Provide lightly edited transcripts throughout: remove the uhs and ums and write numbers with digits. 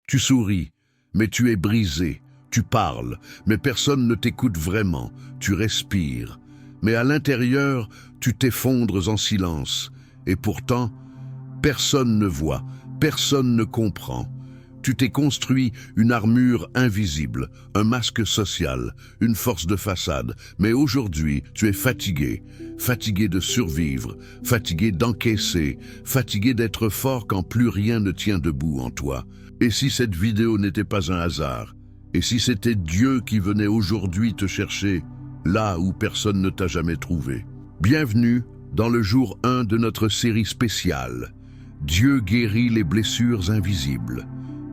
Tu souris, mais tu es brisé. Tu parles, mais personne ne t'écoute vraiment. Tu respires, mais à l'intérieur, tu t'effondres en silence. Et pourtant, personne ne voit, personne ne comprend. Tu t'es construit une armure invisible, un masque social, une force de façade. Mais aujourd'hui, tu es fatigué. Fatigué de survivre, fatigué d'encaisser, fatigué d'être fort quand plus rien ne tient debout en toi. Et si cette vidéo n'était pas un hasard? Et si c'était Dieu qui venait aujourd'hui te chercher, là où personne ne t'a jamais trouvé? Bienvenue dans le jour 1 de notre série spéciale. Dieu guérit les blessures invisibles.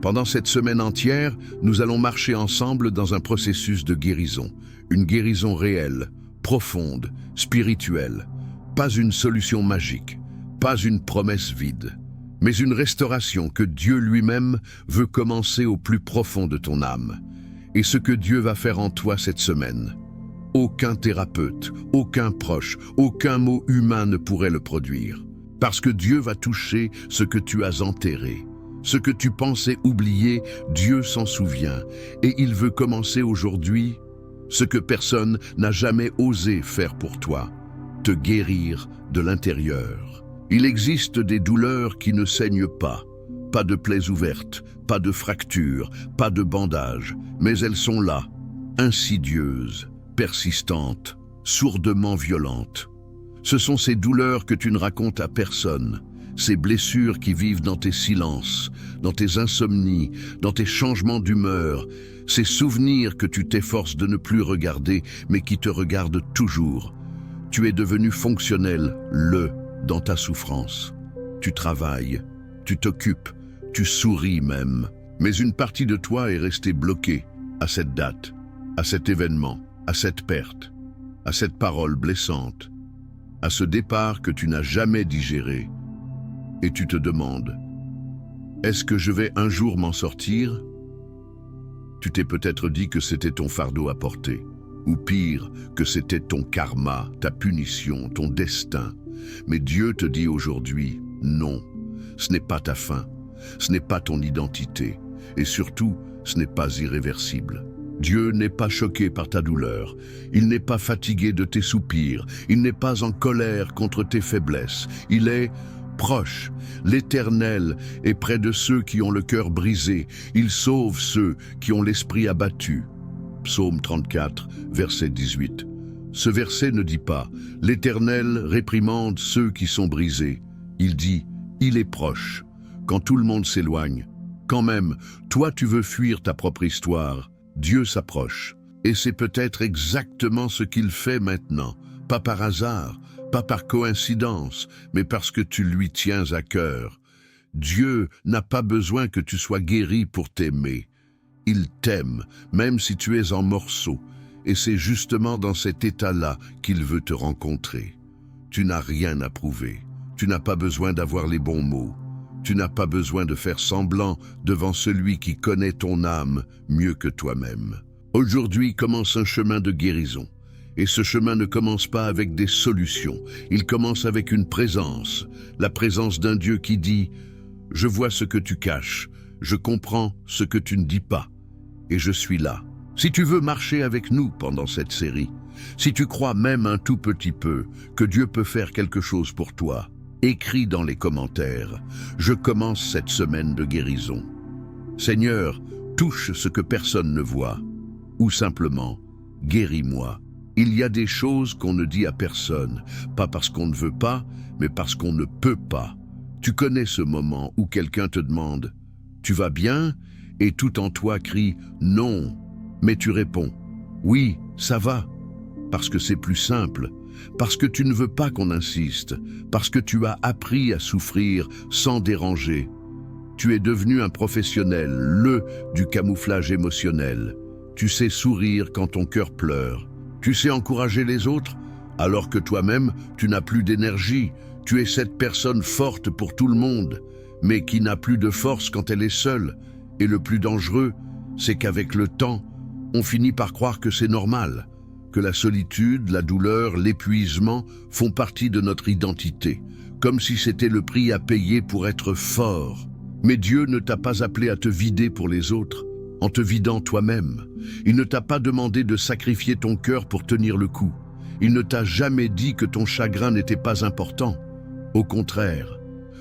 Pendant cette semaine entière, nous allons marcher ensemble dans un processus de guérison. Une guérison réelle, profonde, spirituelle. Pas une solution magique, pas une promesse vide, mais une restauration que Dieu lui-même veut commencer au plus profond de ton âme. Et ce que Dieu va faire en toi cette semaine, aucun thérapeute, aucun proche, aucun mot humain ne pourrait le produire. Parce que Dieu va toucher ce que tu as enterré. Ce que tu pensais oublier, Dieu s'en souvient. Et il veut commencer aujourd'hui ce que personne n'a jamais osé faire pour toi, te guérir de l'intérieur. Il existe des douleurs qui ne saignent pas. Pas de plaies ouvertes, pas de fractures, pas de bandages, mais elles sont là, insidieuses, persistantes, sourdement violentes. Ce sont ces douleurs que tu ne racontes à personne, ces blessures qui vivent dans tes silences, dans tes insomnies, dans tes changements d'humeur, ces souvenirs que tu t'efforces de ne plus regarder, mais qui te regardent toujours. Tu es devenu fonctionnel, dans ta souffrance. Tu travailles, tu t'occupes, tu souris même. Mais une partie de toi est restée bloquée à cette date, à cet événement, à cette perte, à cette parole blessante, à ce départ que tu n'as jamais digéré. Et tu te demandes, est-ce que je vais un jour m'en sortir? Tu t'es peut-être dit que c'était ton fardeau à porter, ou pire, que c'était ton karma, ta punition, ton destin. Mais Dieu te dit aujourd'hui, non, ce n'est pas ta fin, ce n'est pas ton identité, et surtout, ce n'est pas irréversible. Dieu n'est pas choqué par ta douleur, il n'est pas fatigué de tes soupirs, il n'est pas en colère contre tes faiblesses, il est proche. L'Éternel est près de ceux qui ont le cœur brisé, il sauve ceux qui ont l'esprit abattu. Psaume 34, verset 18. Ce verset ne dit pas « L'Éternel réprimande ceux qui sont brisés ». Il dit « Il est proche ». Quand tout le monde s'éloigne, quand même, toi tu veux fuir ta propre histoire, Dieu s'approche. Et c'est peut-être exactement ce qu'il fait maintenant, pas par hasard, pas par coïncidence, mais parce que tu lui tiens à cœur. Dieu n'a pas besoin que tu sois guéri pour t'aimer. Il t'aime, même si tu es en morceaux. Et c'est justement dans cet état-là qu'il veut te rencontrer. Tu n'as rien à prouver. Tu n'as pas besoin d'avoir les bons mots. Tu n'as pas besoin de faire semblant devant celui qui connaît ton âme mieux que toi-même. Aujourd'hui commence un chemin de guérison. Et ce chemin ne commence pas avec des solutions. Il commence avec une présence. La présence d'un Dieu qui dit « Je vois ce que tu caches. Je comprends ce que tu ne dis pas. Et je suis là. » Si tu veux marcher avec nous pendant cette série, si tu crois même un tout petit peu que Dieu peut faire quelque chose pour toi, écris dans les commentaires « Je commence cette semaine de guérison. Seigneur, touche ce que personne ne voit. » Ou simplement « Guéris-moi. » Il y a des choses qu'on ne dit à personne, pas parce qu'on ne veut pas, mais parce qu'on ne peut pas. Tu connais ce moment où quelqu'un te demande « Tu vas bien ?» et tout en toi crie « Non ». Mais tu réponds « Oui, ça va », parce que c'est plus simple, parce que tu ne veux pas qu'on insiste, parce que tu as appris à souffrir sans déranger. Tu es devenu un professionnel, du camouflage émotionnel. Tu sais sourire quand ton cœur pleure. Tu sais encourager les autres, alors que toi-même, tu n'as plus d'énergie. Tu es cette personne forte pour tout le monde, mais qui n'a plus de force quand elle est seule. Et le plus dangereux, c'est qu'avec le temps, on finit par croire que c'est normal, que la solitude, la douleur, l'épuisement font partie de notre identité, comme si c'était le prix à payer pour être fort. Mais Dieu ne t'a pas appelé à te vider pour les autres, en te vidant toi-même. Il ne t'a pas demandé de sacrifier ton cœur pour tenir le coup. Il ne t'a jamais dit que ton chagrin n'était pas important. Au contraire,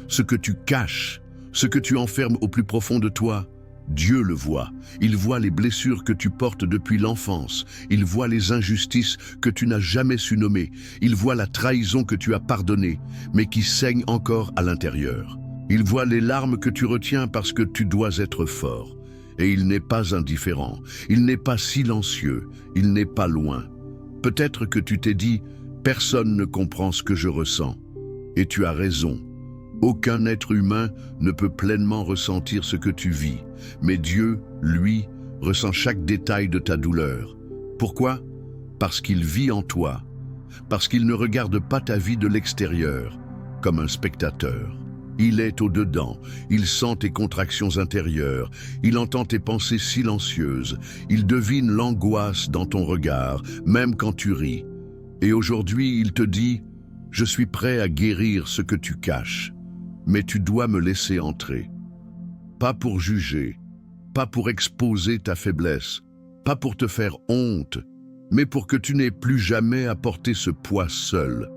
ce que tu caches, ce que tu enfermes au plus profond de toi, Dieu le voit. Il voit les blessures que tu portes depuis l'enfance. Il voit les injustices que tu n'as jamais su nommer. Il voit la trahison que tu as pardonnée, mais qui saigne encore à l'intérieur. Il voit les larmes que tu retiens parce que tu dois être fort. Et il n'est pas indifférent. Il n'est pas silencieux. Il n'est pas loin. Peut-être que tu t'es dit « Personne ne comprend ce que je ressens ». Et tu as raison. Aucun être humain ne peut pleinement ressentir ce que tu vis, mais Dieu, lui, ressent chaque détail de ta douleur. Pourquoi? Parce qu'il vit en toi, parce qu'il ne regarde pas ta vie de l'extérieur, comme un spectateur. Il est au-dedans, il sent tes contractions intérieures, il entend tes pensées silencieuses, il devine l'angoisse dans ton regard, même quand tu ris. Et aujourd'hui, il te dit « Je suis prêt à guérir ce que tu caches. » Mais tu dois me laisser entrer. Pas pour juger, pas pour exposer ta faiblesse, pas pour te faire honte, mais pour que tu n'aies plus jamais à porter ce poids seul,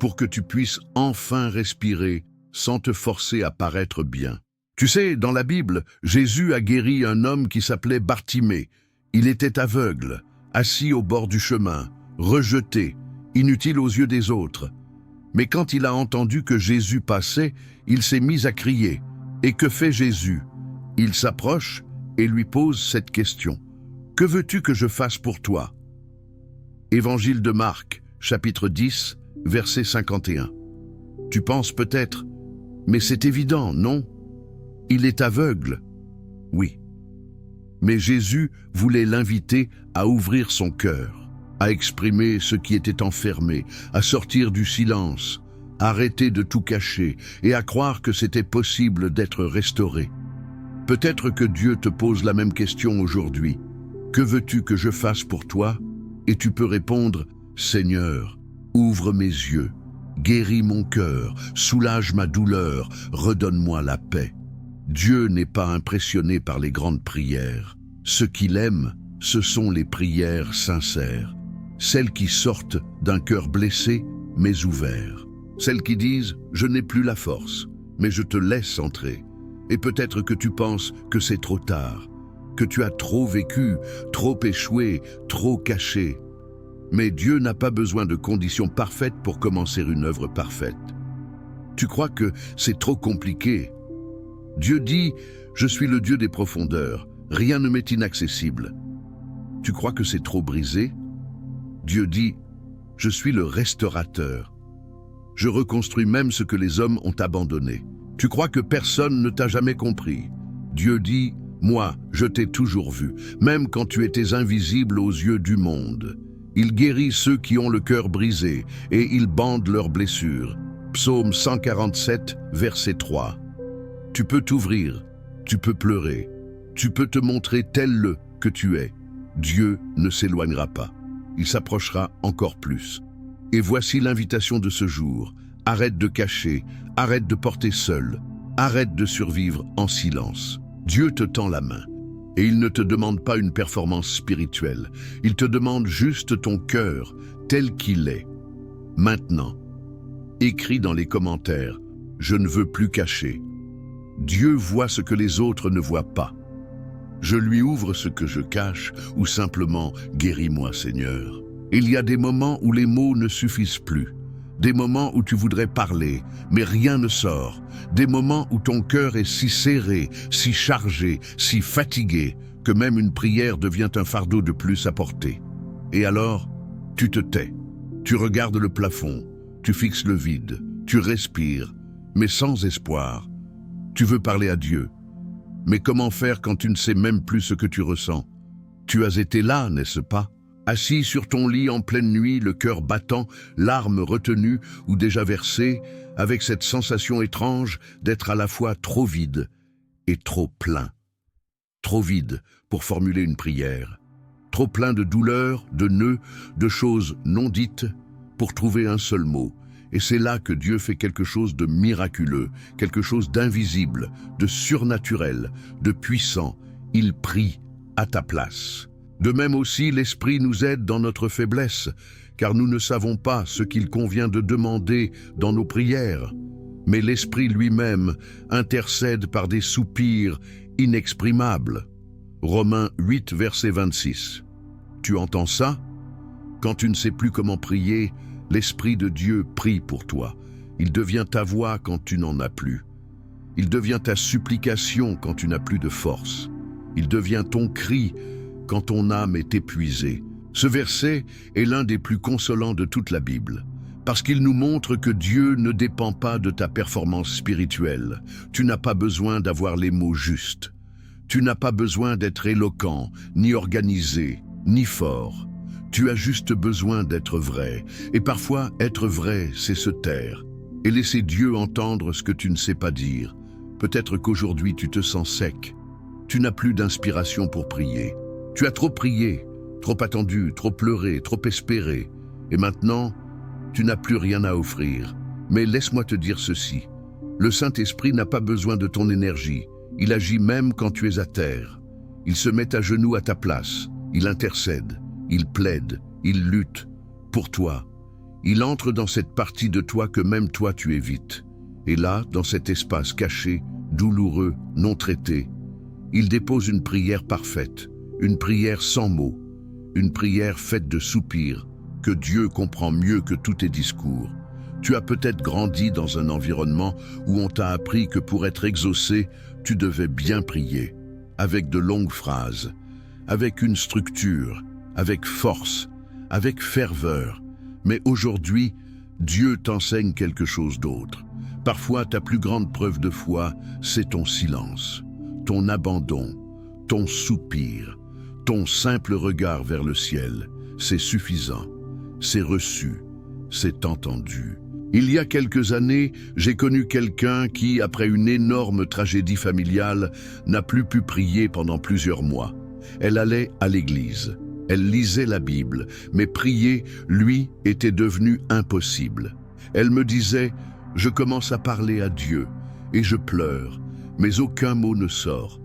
pour que tu puisses enfin respirer sans te forcer à paraître bien. Tu sais, dans la Bible, Jésus a guéri un homme qui s'appelait Bartimée. Il était aveugle, assis au bord du chemin, rejeté, inutile aux yeux des autres. Mais quand il a entendu que Jésus passait, il s'est mis à crier. Et que fait Jésus? Il s'approche et lui pose cette question. « Que veux-tu que je fasse pour toi ?» Évangile de Marc, chapitre 10, verset 51. Tu penses peut-être, mais c'est évident, non? Il est aveugle. Oui. Mais Jésus voulait l'inviter à ouvrir son cœur, à exprimer ce qui était enfermé, à sortir du silence, arrêter de tout cacher et à croire que c'était possible d'être restauré. Peut-être que Dieu te pose la même question aujourd'hui. Que veux-tu que je fasse pour toi? Et tu peux répondre, Seigneur, ouvre mes yeux, guéris mon cœur, soulage ma douleur, redonne-moi la paix. Dieu n'est pas impressionné par les grandes prières. Ce qu'il aime, ce sont les prières sincères. Celles qui sortent d'un cœur blessé, mais ouvert. Celles qui disent « Je n'ai plus la force, mais je te laisse entrer ». Et peut-être que tu penses que c'est trop tard, que tu as trop vécu, trop échoué, trop caché. Mais Dieu n'a pas besoin de conditions parfaites pour commencer une œuvre parfaite. Tu crois que c'est trop compliqué? Dieu dit « Je suis le Dieu des profondeurs, rien ne m'est inaccessible ». Tu crois que c'est trop brisé? Dieu dit « Je suis le restaurateur. Je reconstruis même ce que les hommes ont abandonné. » Tu crois que personne ne t'a jamais compris? Dieu dit « Moi, je t'ai toujours vu, même quand tu étais invisible aux yeux du monde. » Il guérit ceux qui ont le cœur brisé et il bande leurs blessures. Psaume 147, verset 3. Tu peux t'ouvrir, tu peux pleurer, tu peux te montrer tel que tu es. Dieu ne s'éloignera pas, il s'approchera encore plus. Et voici l'invitation de ce jour. Arrête de cacher, arrête de porter seul, arrête de survivre en silence. Dieu te tend la main. Et il ne te demande pas une performance spirituelle. Il te demande juste ton cœur, tel qu'il est. Maintenant, écris dans les commentaires « Je ne veux plus cacher ». Dieu voit ce que les autres ne voient pas. Je lui ouvre ce que je cache ou simplement « Guéris-moi, Seigneur ». Il y a des moments où les mots ne suffisent plus. Des moments où tu voudrais parler, mais rien ne sort. Des moments où ton cœur est si serré, si chargé, si fatigué, que même une prière devient un fardeau de plus à porter. Et alors, tu te tais. Tu regardes le plafond, tu fixes le vide, tu respires, mais sans espoir. Tu veux parler à Dieu. Mais comment faire quand tu ne sais même plus ce que tu ressens? Tu as été là, n'est-ce pas? Assis sur ton lit en pleine nuit, le cœur battant, larmes retenues ou déjà versées, avec cette sensation étrange d'être à la fois trop vide et trop plein. Trop vide pour formuler une prière, trop plein de douleurs, de nœuds, de choses non dites pour trouver un seul mot, Et c'est là que Dieu fait quelque chose de miraculeux, quelque chose d'invisible, de surnaturel, de puissant. Il prie à ta place. De même aussi, l'Esprit nous aide dans notre faiblesse, car nous ne savons pas ce qu'il convient de demander dans nos prières. Mais l'Esprit lui-même intercède par des soupirs inexprimables. Romains 8, verset 26. Tu entends ça? Quand tu ne sais plus comment prier, l'Esprit de Dieu prie pour toi. Il devient ta voix quand tu n'en as plus. Il devient ta supplication quand tu n'as plus de force. Il devient ton cri quand ton âme est épuisée. Ce verset est l'un des plus consolants de toute la Bible, parce qu'il nous montre que Dieu ne dépend pas de ta performance spirituelle. Tu n'as pas besoin d'avoir les mots justes. Tu n'as pas besoin d'être éloquent, ni organisé, ni fort. Tu as juste besoin d'être vrai. Et parfois, être vrai, c'est se taire et laisser Dieu entendre ce que tu ne sais pas dire. Peut-être qu'aujourd'hui, tu te sens sec. Tu n'as plus d'inspiration pour prier. Tu as trop prié, trop attendu, trop pleuré, trop espéré. Et maintenant, tu n'as plus rien à offrir. Mais laisse-moi te dire ceci. Le Saint-Esprit n'a pas besoin de ton énergie. Il agit même quand tu es à terre. Il se met à genoux à ta place. Il intercède. Il plaide. Il lutte. Pour toi. Il entre dans cette partie de toi que même toi tu évites. Et là, dans cet espace caché, douloureux, non traité, il dépose une prière parfaite, une prière sans mots, une prière faite de soupirs, que Dieu comprend mieux que tous tes discours. Tu as peut-être grandi dans un environnement où on t'a appris que pour être exaucé, tu devais bien prier, avec de longues phrases, avec une structure, avec force, avec ferveur. Mais aujourd'hui, Dieu t'enseigne quelque chose d'autre. Parfois, ta plus grande preuve de foi, c'est ton silence, ton abandon, ton soupir, ton simple regard vers le ciel. C'est suffisant, c'est reçu, c'est entendu. Il y a quelques années, j'ai connu quelqu'un qui, après une énorme tragédie familiale, n'a plus pu prier pendant plusieurs mois. Elle allait à l'église, elle lisait la Bible, mais prier, lui, était devenu impossible. Elle me disait « Je commence à parler à Dieu, et je pleure, mais aucun mot ne sort.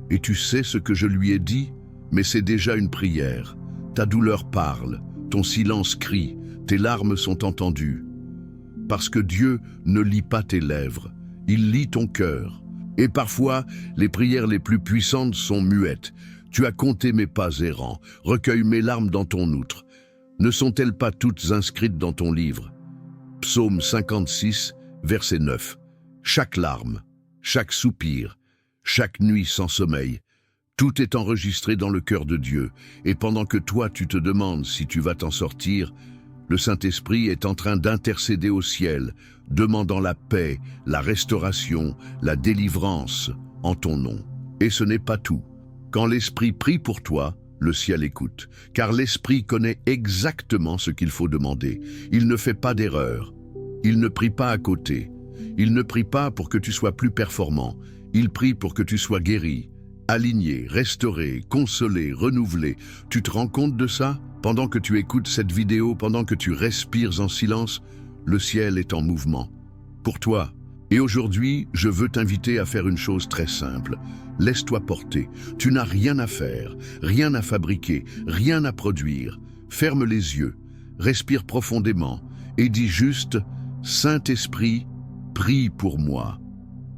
Et tu sais ce que je lui ai dit? Mais c'est déjà une prière. Ta douleur parle, ton silence crie, tes larmes sont entendues. Parce que Dieu ne lit pas tes lèvres, il lit ton cœur. Et parfois, les prières les plus puissantes sont muettes. Tu as compté mes pas errants, recueille mes larmes dans ton outre. Ne sont-elles pas toutes inscrites dans ton livre? Psaume 56, verset 9. Chaque larme, chaque soupir, chaque nuit sans sommeil, tout est enregistré dans le cœur de Dieu. Et pendant que toi tu te demandes si tu vas t'en sortir, le Saint-Esprit est en train d'intercéder au ciel, demandant la paix, la restauration, la délivrance en ton nom. Et ce n'est pas tout. Quand l'Esprit prie pour toi, le ciel écoute, car l'Esprit connaît exactement ce qu'il faut demander. Il ne fait pas d'erreur. Il ne prie pas à côté. Il ne prie pas pour que tu sois plus performant. Il prie pour que tu sois guéri, aligné, restauré, consolé, renouvelé. Tu te rends compte de ça? Pendant que tu écoutes cette vidéo, pendant que tu respires en silence, le ciel est en mouvement. Pour toi. Et aujourd'hui, je veux t'inviter à faire une chose très simple. Laisse-toi porter. Tu n'as rien à faire, rien à fabriquer, rien à produire. Ferme les yeux, respire profondément et dis juste « Saint-Esprit, prie pour moi ».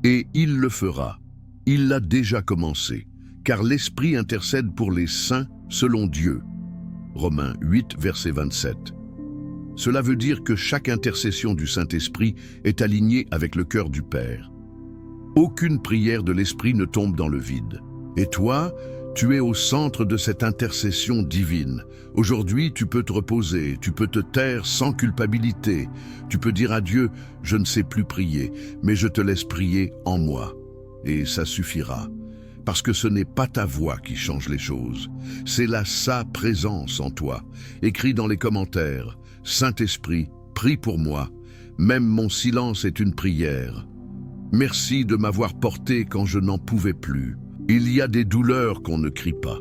Et il le fera. Il l'a déjà commencé, car l'Esprit intercède pour les saints selon Dieu. Romains 8, verset 27. Cela veut dire que chaque intercession du Saint-Esprit est alignée avec le cœur du Père. Aucune prière de l'Esprit ne tombe dans le vide. Et toi, tu es au centre de cette intercession divine. Aujourd'hui, tu peux te reposer, tu peux te taire sans culpabilité. Tu peux dire à Dieu, je ne sais plus prier, mais je te laisse prier en moi. Et ça suffira. Parce que ce n'est pas ta voix qui change les choses, c'est sa présence en toi. Écris dans les commentaires, Saint-Esprit, prie pour moi. Même mon silence est une prière. Merci de m'avoir porté quand je n'en pouvais plus. Il y a des douleurs qu'on ne crie pas,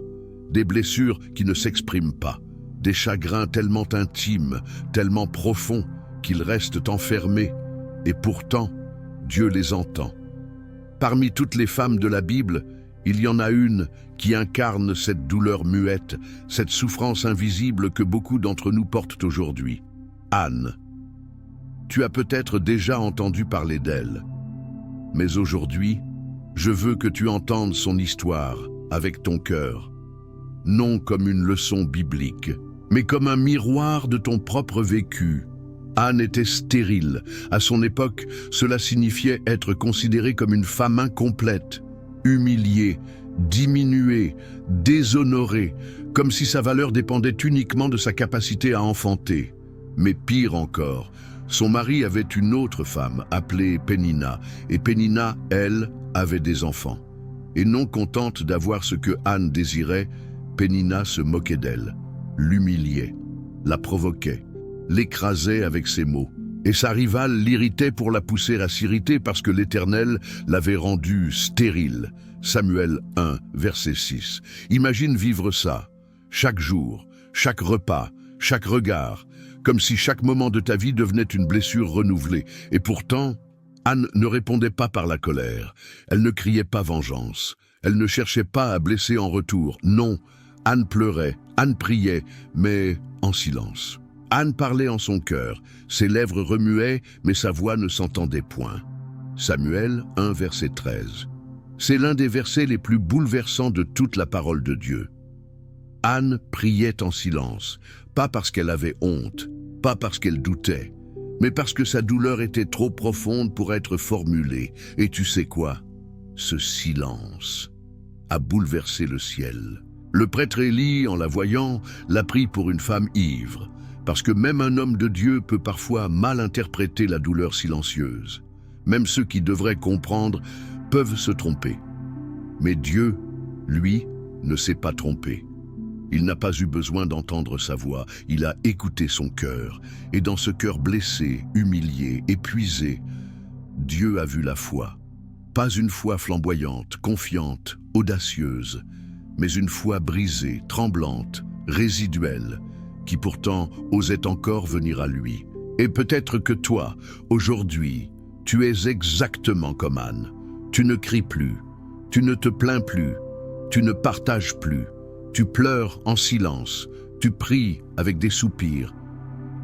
des blessures qui ne s'expriment pas, des chagrins tellement intimes, tellement profonds, qu'ils restent enfermés, et pourtant, Dieu les entend. Parmi toutes les femmes de la Bible, il y en a une qui incarne cette douleur muette, cette souffrance invisible que beaucoup d'entre nous portent aujourd'hui. Anne. Tu as peut-être déjà entendu parler d'elle. Mais aujourd'hui, je veux que tu entendes son histoire avec ton cœur. Non comme une leçon biblique, mais comme un miroir de ton propre vécu. Anne était stérile. À son époque, cela signifiait être considérée comme une femme incomplète, humiliée, diminuée, déshonorée, comme si sa valeur dépendait uniquement de sa capacité à enfanter. Mais pire encore, son mari avait une autre femme appelée Pénina, et Pénina, elle, avait des enfants. Et non contente d'avoir ce que Anne désirait, Pénina se moquait d'elle, l'humiliait, la provoquait, l'écrasait avec ses mots. Et sa rivale l'irritait pour la pousser à s'irriter parce que l'Éternel l'avait rendue stérile. Samuel 1, verset 6. Imagine vivre ça, chaque jour, chaque repas, chaque regard, comme si chaque moment de ta vie devenait une blessure renouvelée. Et pourtant, Anne ne répondait pas par la colère. Elle ne criait pas vengeance. Elle ne cherchait pas à blesser en retour. Non, Anne pleurait, Anne priait, mais en silence. Anne parlait en son cœur. Ses lèvres remuaient, mais sa voix ne s'entendait point. Samuel 1, verset 13. C'est l'un des versets les plus bouleversants de toute la parole de Dieu. Anne priait en silence, pas parce qu'elle avait honte, pas parce qu'elle doutait, mais parce que sa douleur était trop profonde pour être formulée. Et tu sais quoi? Ce silence a bouleversé le ciel. Le prêtre Élie, en la voyant, l'a pris pour une femme ivre, parce que même un homme de Dieu peut parfois mal interpréter la douleur silencieuse. Même ceux qui devraient comprendre peuvent se tromper. Mais Dieu, lui, ne s'est pas trompé. Il n'a pas eu besoin d'entendre sa voix, il a écouté son cœur. Et dans ce cœur blessé, humilié, épuisé, Dieu a vu la foi. Pas une foi flamboyante, confiante, audacieuse, mais une foi brisée, tremblante, résiduelle, qui pourtant osait encore venir à lui. Et peut-être que toi, aujourd'hui, tu es exactement comme Anne. Tu ne cries plus, tu ne te plains plus, tu ne partages plus. Tu pleures en silence, tu pries avec des soupirs.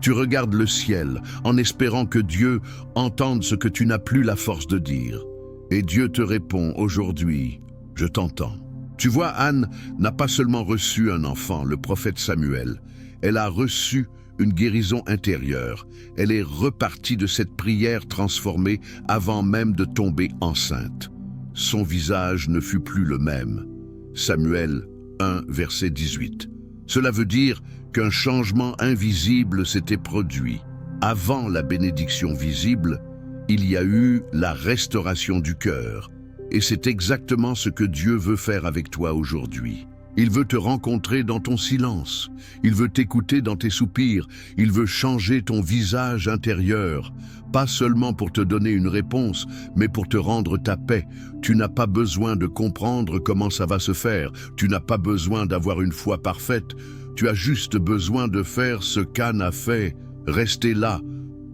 Tu regardes le ciel en espérant que Dieu entende ce que tu n'as plus la force de dire. Et Dieu te répond aujourd'hui, je t'entends. Tu vois, Anne n'a pas seulement reçu un enfant, le prophète Samuel. Elle a reçu une guérison intérieure. Elle est repartie de cette prière transformée avant même de tomber enceinte. Son visage ne fut plus le même. Samuel 1, verset 18. Cela veut dire qu'un changement invisible s'était produit. Avant la bénédiction visible, il y a eu la restauration du cœur. Et c'est exactement ce que Dieu veut faire avec toi aujourd'hui. Il veut te rencontrer dans ton silence. Il veut t'écouter dans tes soupirs. Il veut changer ton visage intérieur. Pas seulement pour te donner une réponse, mais pour te rendre ta paix. Tu n'as pas besoin de comprendre comment ça va se faire. Tu n'as pas besoin d'avoir une foi parfaite. Tu as juste besoin de faire ce qu'Anne a fait. Rester là,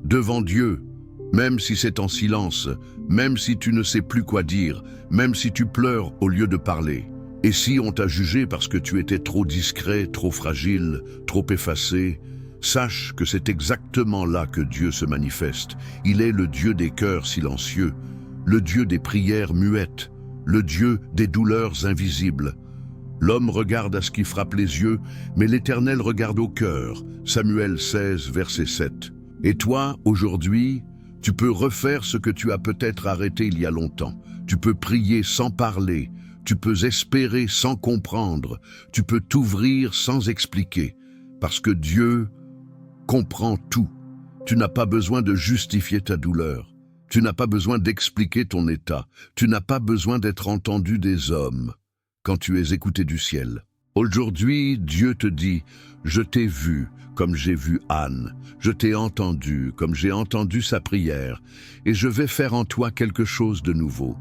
devant Dieu. Même si c'est en silence, même si tu ne sais plus quoi dire, même si tu pleures au lieu de parler. Et si on t'a jugé parce que tu étais trop discret, trop fragile, trop effacé, sache que c'est exactement là que Dieu se manifeste. Il est le Dieu des cœurs silencieux, le Dieu des prières muettes, le Dieu des douleurs invisibles. L'homme regarde à ce qui frappe les yeux, mais l'Éternel regarde au cœur. Samuel 16, verset 7. Et toi, aujourd'hui, tu peux refaire ce que tu as peut-être arrêté il y a longtemps. Tu peux prier sans parler. Tu peux espérer sans comprendre. Tu peux t'ouvrir sans expliquer. Parce que Dieu comprend tout. Tu n'as pas besoin de justifier ta douleur. Tu n'as pas besoin d'expliquer ton état. Tu n'as pas besoin d'être entendu des hommes quand tu es écouté du ciel. Aujourd'hui, Dieu te dit, je t'ai vu comme j'ai vu Anne. Je t'ai entendu comme j'ai entendu sa prière. Et je vais faire en toi quelque chose de nouveau.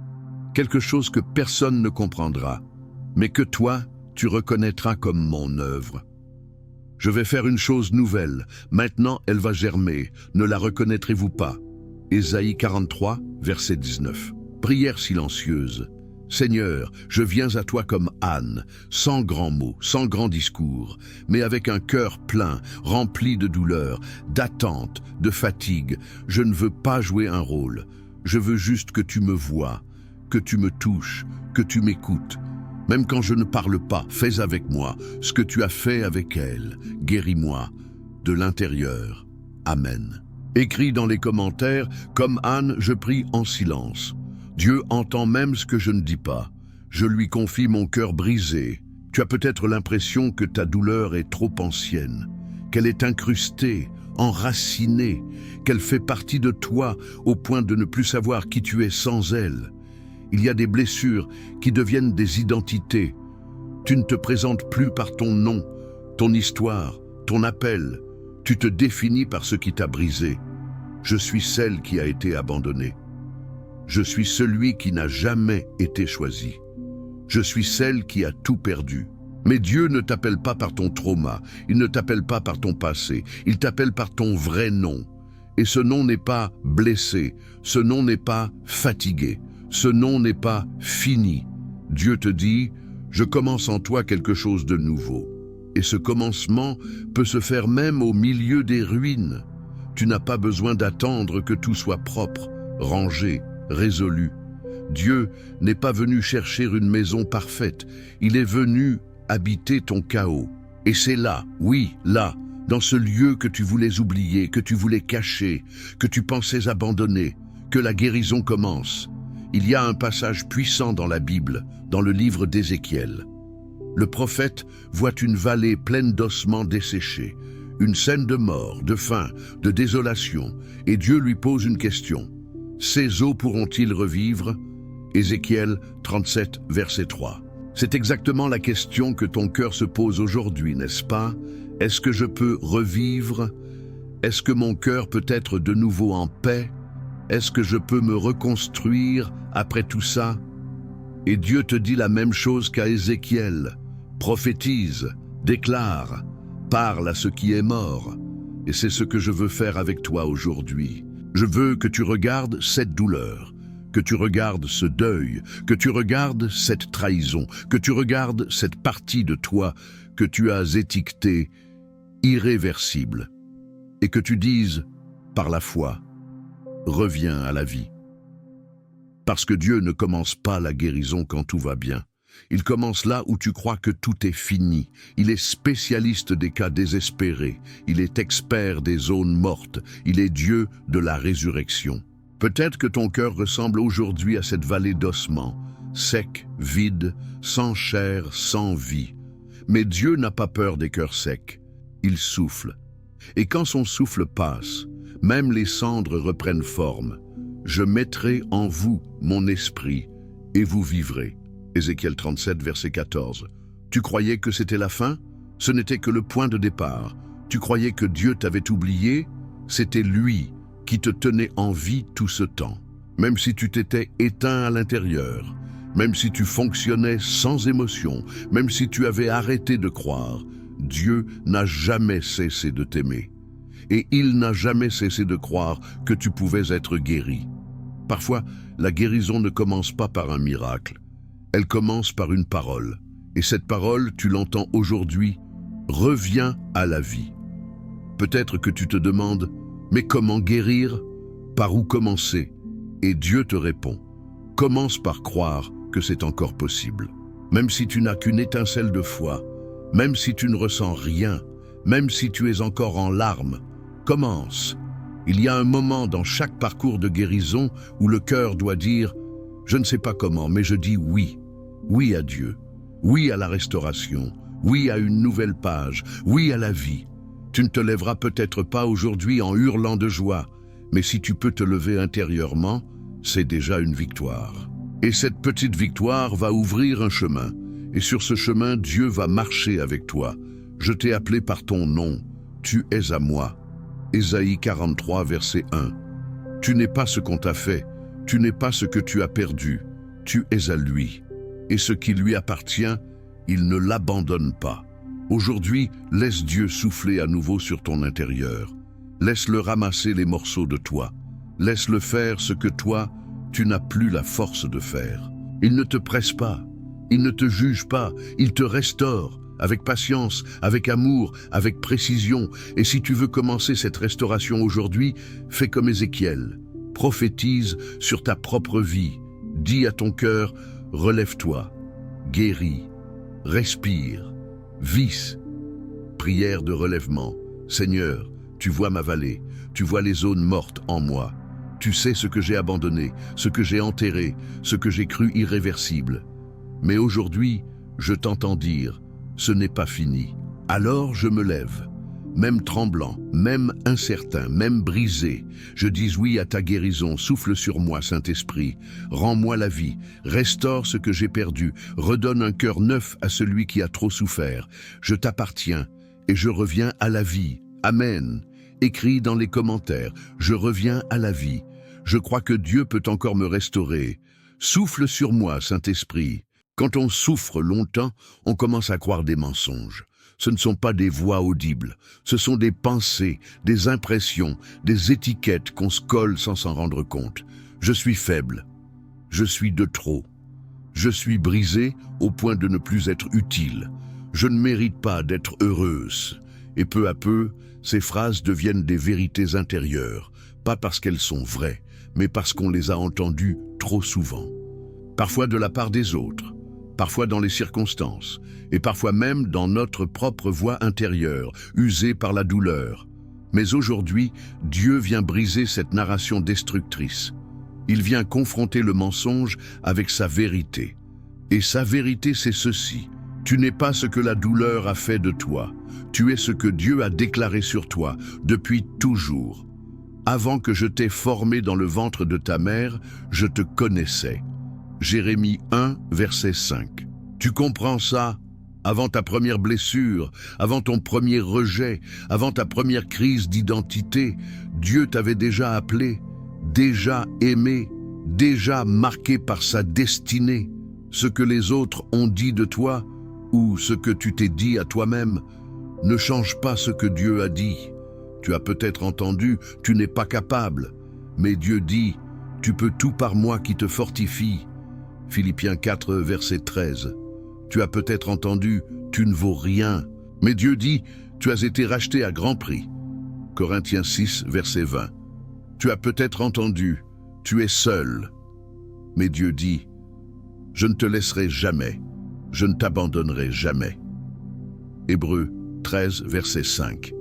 Quelque chose que personne ne comprendra, mais que toi, tu reconnaîtras comme mon œuvre. Je vais faire une chose nouvelle. Maintenant, elle va germer. Ne la reconnaîtrez-vous pas? Ésaïe 43, verset 19. Prière silencieuse. Seigneur, je viens à toi comme Anne, sans grands mots, sans grands discours, mais avec un cœur plein, rempli de douleur, d'attente, de fatigue. Je ne veux pas jouer un rôle. Je veux juste que tu me vois, que tu me touches, que tu m'écoutes. Même quand je ne parle pas, fais avec moi ce que tu as fait avec elle. Guéris-moi de l'intérieur. Amen. Écris dans les commentaires, comme Anne, je prie en silence. Dieu entend même ce que je ne dis pas. Je lui confie mon cœur brisé. Tu as peut-être l'impression que ta douleur est trop ancienne, qu'elle est incrustée, enracinée, qu'elle fait partie de toi au point de ne plus savoir qui tu es sans elle. Il y a des blessures qui deviennent des identités. Tu ne te présentes plus par ton nom, ton histoire, ton appel. Tu te définis par ce qui t'a brisé. Je suis celle qui a été abandonnée. Je suis celui qui n'a jamais été choisi. Je suis celle qui a tout perdu. Mais Dieu ne t'appelle pas par ton trauma, il ne t'appelle pas par ton passé, il t'appelle par ton vrai nom. Et ce nom n'est pas blessé, ce nom n'est pas fatigué, ce nom n'est pas fini. Dieu te dit, je commence en toi quelque chose de nouveau. Et ce commencement peut se faire même au milieu des ruines. Tu n'as pas besoin d'attendre que tout soit propre, rangé, résolu. Dieu n'est pas venu chercher une maison parfaite, il est venu habiter ton chaos. Et c'est là, oui, là, dans ce lieu que tu voulais oublier, que tu voulais cacher, que tu pensais abandonner, que la guérison commence. Il y a un passage puissant dans la Bible, dans le livre d'Ézéchiel. Le prophète voit une vallée pleine d'ossements desséchés, une scène de mort, de faim, de désolation, et Dieu lui pose une question. Ces eaux pourront-ils revivre? Ézéchiel 37, verset 3. C'est exactement la question que ton cœur se pose aujourd'hui, n'est-ce pas? Est-ce que je peux revivre? Est-ce que mon cœur peut être de nouveau en paix? Est-ce que je peux me reconstruire après tout ça? Et Dieu te dit la même chose qu'à Ézéchiel. Prophétise, déclare, parle à ce qui est mort. Et c'est ce que je veux faire avec toi aujourd'hui. Je veux que tu regardes cette douleur, que tu regardes ce deuil, que tu regardes cette trahison, que tu regardes cette partie de toi que tu as étiquetée irréversible, et que tu dises, par la foi, reviens à la vie. Parce que Dieu ne commence pas la guérison quand tout va bien. Il commence là où tu crois que tout est fini. Il est spécialiste des cas désespérés. Il est expert des zones mortes. Il est Dieu de la résurrection. Peut-être que ton cœur ressemble aujourd'hui à cette vallée d'ossements, sec, vide, sans chair, sans vie. Mais Dieu n'a pas peur des cœurs secs. Il souffle. Et quand son souffle passe, même les cendres reprennent forme. Je mettrai en vous mon esprit, et vous vivrez. Ézéchiel 37, verset 14. Tu croyais que c'était la fin? Ce n'était que le point de départ. Tu croyais que Dieu t'avait oublié? C'était lui qui te tenait en vie tout ce temps. Même si tu t'étais éteint à l'intérieur, même si tu fonctionnais sans émotion, même si tu avais arrêté de croire, Dieu n'a jamais cessé de t'aimer. Et il n'a jamais cessé de croire que tu pouvais être guéri. Parfois, la guérison ne commence pas par un miracle. Elle commence par une parole. Et cette parole, tu l'entends aujourd'hui, reviens à la vie. Peut-être que tu te demandes, mais comment guérir? Par où commencer? Et Dieu te répond, commence par croire que c'est encore possible. Même si tu n'as qu'une étincelle de foi, même si tu ne ressens rien, même si tu es encore en larmes, commence. Il y a un moment dans chaque parcours de guérison où le cœur doit dire « Je ne sais pas comment, mais je dis oui. Oui à Dieu. Oui à la restauration. Oui à une nouvelle page. Oui à la vie. » Tu ne te lèveras peut-être pas aujourd'hui en hurlant de joie, mais si tu peux te lever intérieurement, c'est déjà une victoire. Et cette petite victoire va ouvrir un chemin. Et sur ce chemin, Dieu va marcher avec toi. Je t'ai appelé par ton nom. Tu es à moi. Ésaïe 43, verset 1. Tu n'es pas ce qu'on t'a fait. Tu n'es pas ce que tu as perdu. Tu es à lui. Et ce qui lui appartient, il ne l'abandonne pas. Aujourd'hui, laisse Dieu souffler à nouveau sur ton intérieur. Laisse-le ramasser les morceaux de toi. Laisse-le faire ce que toi, tu n'as plus la force de faire. Il ne te presse pas, il ne te juge pas, il te restaure, avec patience, avec amour, avec précision. Et si tu veux commencer cette restauration aujourd'hui, fais comme Ézéchiel. Prophétise sur ta propre vie. Dis à ton cœur, relève-toi, guéris, respire, vis. Prière de relèvement. Seigneur, tu vois ma vallée, tu vois les zones mortes en moi. Tu sais ce que j'ai abandonné, ce que j'ai enterré, ce que j'ai cru irréversible. Mais aujourd'hui, je t'entends dire, ce n'est pas fini. Alors je me lève, même tremblant, même incertain, même brisé. Je dis oui à ta guérison, souffle sur moi, Saint-Esprit. Rends-moi la vie, restaure ce que j'ai perdu, redonne un cœur neuf à celui qui a trop souffert. Je t'appartiens et je reviens à la vie. Amen. Écris dans les commentaires, je reviens à la vie. Je crois que Dieu peut encore me restaurer. Souffle sur moi, Saint-Esprit. Quand on souffre longtemps, on commence à croire des mensonges. Ce ne sont pas des voix audibles, ce sont des pensées, des impressions, des étiquettes qu'on se colle sans s'en rendre compte. Je suis faible, je suis de trop, je suis brisé au point de ne plus être utile. Je ne mérite pas d'être heureuse. Et peu à peu, ces phrases deviennent des vérités intérieures, pas parce qu'elles sont vraies, mais parce qu'on les a entendues trop souvent. Parfois de la part des autres, parfois dans les circonstances, et parfois même dans notre propre voix intérieure, usée par la douleur. Mais aujourd'hui, Dieu vient briser cette narration destructrice. Il vient confronter le mensonge avec sa vérité. Et sa vérité, c'est ceci. Tu n'es pas ce que la douleur a fait de toi. Tu es ce que Dieu a déclaré sur toi depuis toujours. Avant que je t'ai formé dans le ventre de ta mère, je te connaissais. Jérémie 1, verset 5. Tu comprends ça? Avant ta première blessure, avant ton premier rejet, avant ta première crise d'identité, Dieu t'avait déjà appelé, déjà aimé, déjà marqué par sa destinée. Ce que les autres ont dit de toi, ou ce que tu t'es dit à toi-même, ne change pas ce que Dieu a dit. Tu as peut-être entendu, tu n'es pas capable. Mais Dieu dit, tu peux tout par moi qui te fortifie. Philippiens 4, verset 13. Tu as peut-être entendu, tu ne vaux rien. Mais Dieu dit, tu as été racheté à grand prix. Corinthiens 6, verset 20. Tu as peut-être entendu, tu es seul. Mais Dieu dit, je ne te laisserai jamais, je ne t'abandonnerai jamais. Hébreux 13, verset 5.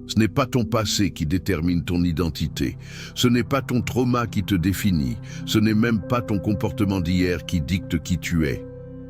Ce n'est pas ton passé qui détermine ton identité. Ce n'est pas ton trauma qui te définit. Ce n'est même pas ton comportement d'hier qui dicte qui tu es.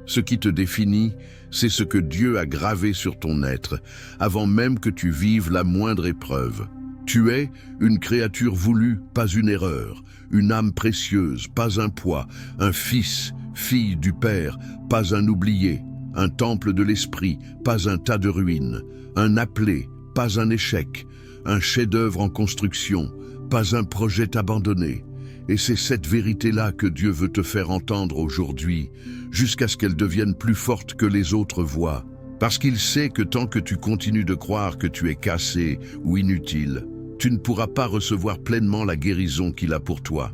Ce qui te définit, c'est ce que Dieu a gravé sur ton être, avant même que tu vives la moindre épreuve. Tu es une créature voulue, pas une erreur, une âme précieuse, pas un poids, un fils, fille du Père, pas un oublié, un temple de l'esprit, pas un tas de ruines, un appelé, pas un échec, un chef-d'œuvre en construction, pas un projet abandonné. Et c'est cette vérité-là que Dieu veut te faire entendre aujourd'hui, jusqu'à ce qu'elle devienne plus forte que les autres voix. Parce qu'il sait que tant que tu continues de croire que tu es cassé ou inutile, tu ne pourras pas recevoir pleinement la guérison qu'il a pour toi.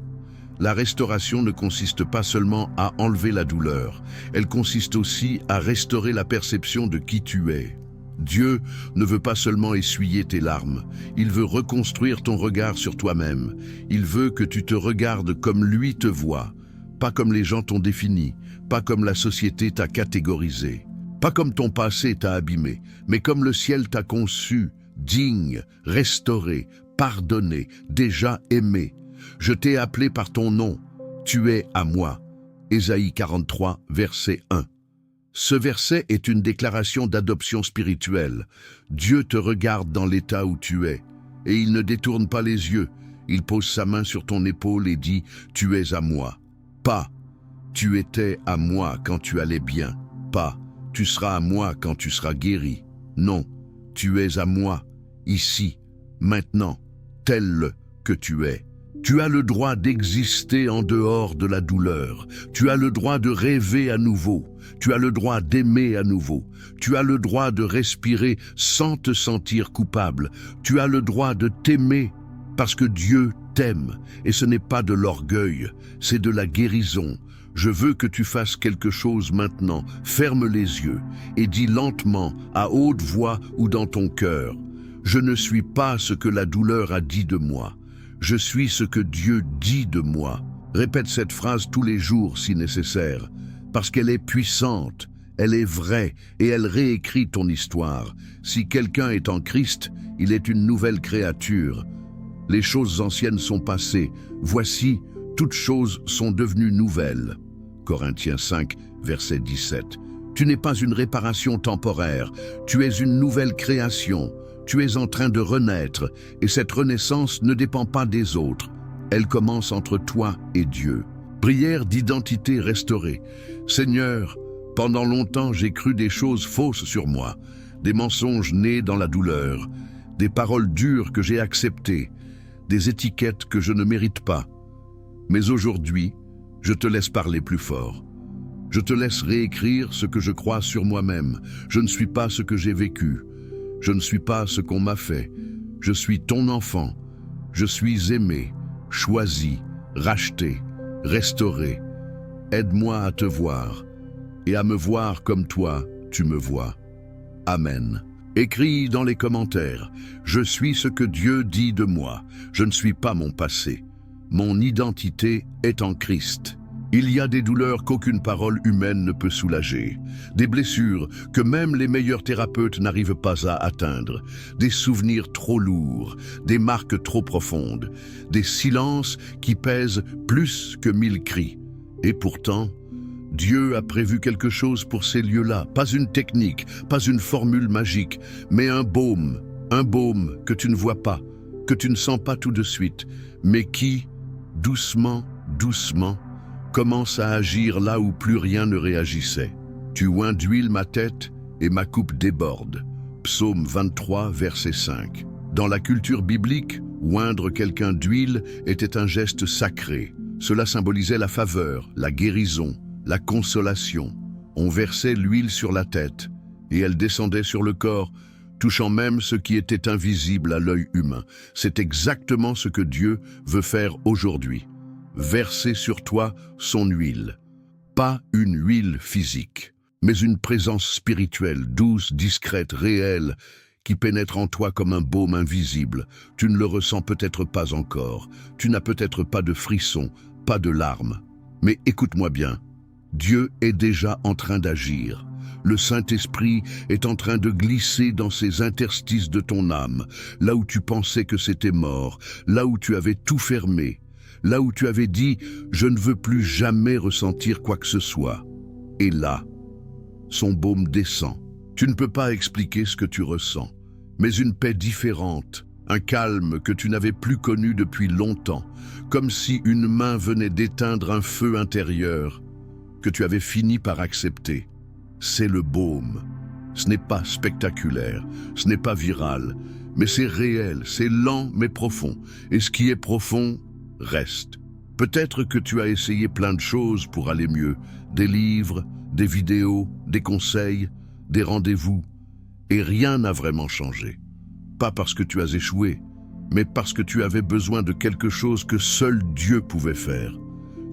La restauration ne consiste pas seulement à enlever la douleur, elle consiste aussi à restaurer la perception de qui tu es. Dieu ne veut pas seulement essuyer tes larmes, il veut reconstruire ton regard sur toi-même. Il veut que tu te regardes comme lui te voit, pas comme les gens t'ont défini, pas comme la société t'a catégorisé, pas comme ton passé t'a abîmé, mais comme le ciel t'a conçu, digne, restauré, pardonné, déjà aimé. Je t'ai appelé par ton nom, tu es à moi. Ésaïe 43, verset 1. Ce verset est une déclaration d'adoption spirituelle. Dieu te regarde dans l'état où tu es, et il ne détourne pas les yeux. Il pose sa main sur ton épaule et dit « Tu es à moi ». Pas « Tu étais à moi quand tu allais bien ». Pas « Tu seras à moi quand tu seras guéri ». Non, tu es à moi, ici, maintenant, tel que tu es. Tu as le droit d'exister en dehors de la douleur. Tu as le droit de rêver à nouveau. Tu as le droit d'aimer à nouveau. Tu as le droit de respirer sans te sentir coupable. Tu as le droit de t'aimer parce que Dieu t'aime. Et ce n'est pas de l'orgueil, c'est de la guérison. Je veux que tu fasses quelque chose maintenant. Ferme les yeux et dis lentement, à haute voix ou dans ton cœur, « Je ne suis pas ce que la douleur a dit de moi. Je suis ce que Dieu dit de moi. » Répète cette phrase tous les jours si nécessaire, parce qu'elle est puissante, elle est vraie et elle réécrit ton histoire. Si quelqu'un est en Christ, il est une nouvelle créature. Les choses anciennes sont passées. Voici, toutes choses sont devenues nouvelles. Corinthiens 5, verset 17. Tu n'es pas une réparation temporaire, tu es une nouvelle création. Tu es en train de renaître, et cette renaissance ne dépend pas des autres. Elle commence entre toi et Dieu. Prière d'identité restaurée. Seigneur, pendant longtemps j'ai cru des choses fausses sur moi, des mensonges nés dans la douleur, des paroles dures que j'ai acceptées, des étiquettes que je ne mérite pas. Mais aujourd'hui, je te laisse parler plus fort. Je te laisse réécrire ce que je crois sur moi-même. Je ne suis pas ce que j'ai vécu. Je ne suis pas ce qu'on m'a fait. Je suis ton enfant. Je suis aimé, choisi, racheté, restauré. Aide-moi à te voir et à me voir comme toi, tu me vois. Amen. Écris dans les commentaires, je suis ce que Dieu dit de moi. Je ne suis pas mon passé. Mon identité est en Christ. Il y a des douleurs qu'aucune parole humaine ne peut soulager, des blessures que même les meilleurs thérapeutes n'arrivent pas à atteindre, des souvenirs trop lourds, des marques trop profondes, des silences qui pèsent plus que 1000 cris. Et pourtant, Dieu a prévu quelque chose pour ces lieux-là, pas une technique, pas une formule magique, mais un baume que tu ne vois pas, que tu ne sens pas tout de suite, mais qui, doucement, commence à agir là où plus rien ne réagissait. Tu oins d'huile ma tête et ma coupe déborde. Psaume 23, verset 5. Dans la culture biblique, oindre quelqu'un d'huile était un geste sacré. Cela symbolisait la faveur, la guérison, la consolation. On versait l'huile sur la tête et elle descendait sur le corps, touchant même ce qui était invisible à l'œil humain. C'est exactement ce que Dieu veut faire aujourd'hui. Verser sur toi son huile. Pas une huile physique, mais une présence spirituelle, douce, discrète, réelle, qui pénètre en toi comme un baume invisible. Tu ne le ressens peut-être pas encore. Tu n'as peut-être pas de frissons, pas de larmes. Mais écoute-moi bien, Dieu est déjà en train d'agir. Le Saint-Esprit est en train de glisser dans ces interstices de ton âme, là où tu pensais que c'était mort, là où tu avais tout fermé, là où tu avais dit « je ne veux plus jamais ressentir quoi que ce soit ». Et là, son baume descend. Tu ne peux pas expliquer ce que tu ressens, mais une paix différente, un calme que tu n'avais plus connu depuis longtemps, comme si une main venait d'éteindre un feu intérieur que tu avais fini par accepter. C'est le baume. Ce n'est pas spectaculaire, ce n'est pas viral, mais c'est réel, c'est lent mais profond. Et ce qui est profond reste. Peut-être que tu as essayé plein de choses pour aller mieux, des livres, des vidéos, des conseils, des rendez-vous, et rien n'a vraiment changé. Pas parce que tu as échoué, mais parce que tu avais besoin de quelque chose que seul Dieu pouvait faire.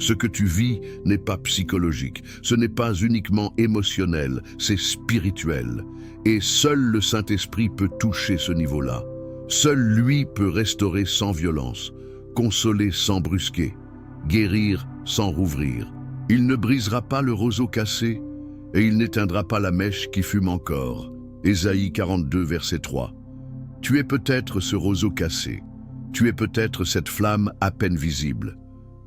Ce que tu vis n'est pas psychologique, ce n'est pas uniquement émotionnel, c'est spirituel. Et seul le Saint-Esprit peut toucher ce niveau-là. Seul lui peut restaurer sans violence, consoler sans brusquer, guérir sans rouvrir. Il ne brisera pas le roseau cassé et il n'éteindra pas la mèche qui fume encore. Ésaïe 42, verset 3. Tu es peut-être ce roseau cassé, tu es peut-être cette flamme à peine visible.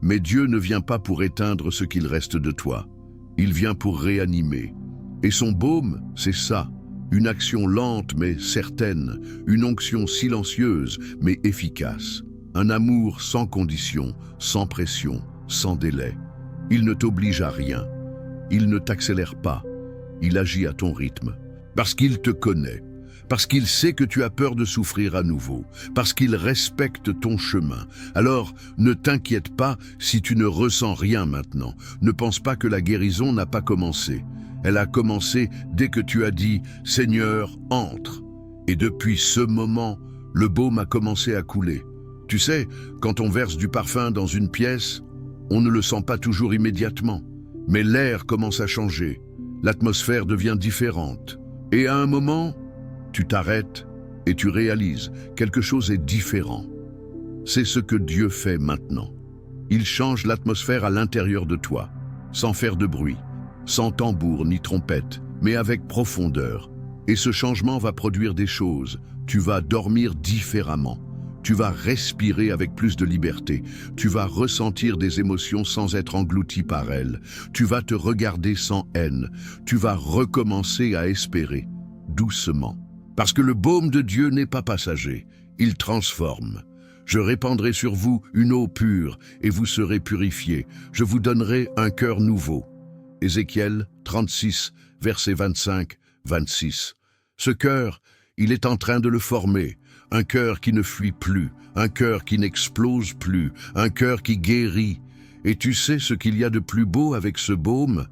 Mais Dieu ne vient pas pour éteindre ce qu'il reste de toi. Il vient pour réanimer. Et son baume, c'est ça. Une action lente mais certaine. Une onction silencieuse mais efficace. Un amour sans condition, sans pression, sans délai. Il ne t'oblige à rien. Il ne t'accélère pas. Il agit à ton rythme. Parce qu'il te connaît. parce qu'il sait que tu as peur de souffrir à nouveau, parce qu'il respecte ton chemin. Alors, ne t'inquiète pas si tu ne ressens rien maintenant. Ne pense pas que la guérison n'a pas commencé. Elle a commencé dès que tu as dit « Seigneur, entre ». Et depuis ce moment, le baume a commencé à couler. Tu sais, quand on verse du parfum dans une pièce, on ne le sent pas toujours immédiatement. Mais l'air commence à changer, l'atmosphère devient différente. Et à un moment, tu t'arrêtes et tu réalises quelque chose est différent. C'est ce que Dieu fait maintenant. Il change l'atmosphère à l'intérieur de toi, sans faire de bruit, sans tambour ni trompette, mais avec profondeur. Et ce changement va produire des choses. Tu vas dormir différemment. Tu vas respirer avec plus de liberté. Tu vas ressentir des émotions sans être englouti par elles. Tu vas te regarder sans haine. Tu vas recommencer à espérer, doucement. Parce que le baume de Dieu n'est pas passager. Il transforme. Je répandrai sur vous une eau pure et vous serez purifiés. Je vous donnerai un cœur nouveau. Ézéchiel 36, versets 25, 26. Ce cœur, il est en train de le former. Un cœur qui ne fuit plus, un cœur qui n'explose plus, un cœur qui guérit. Et tu sais ce qu'il y a de plus beau avec ce baume?